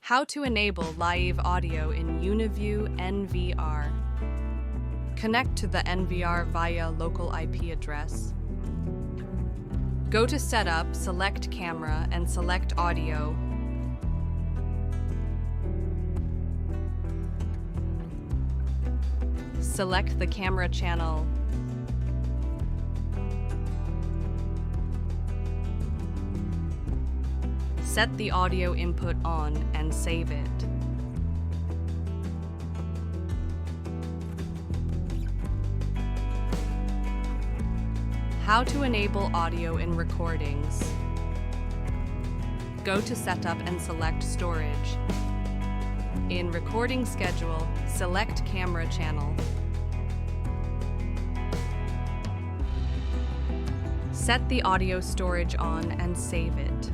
How to enable live audio in Uniview NVR. Connect to the NVR via local IP address. Go to Setup, select Camera, and select Audio. Select the camera channel. Set the audio input on and save it. How to enable audio in recordings. Go to Setup and select Storage. In Recording Schedule, select Camera Channel. Set the audio storage on and save it.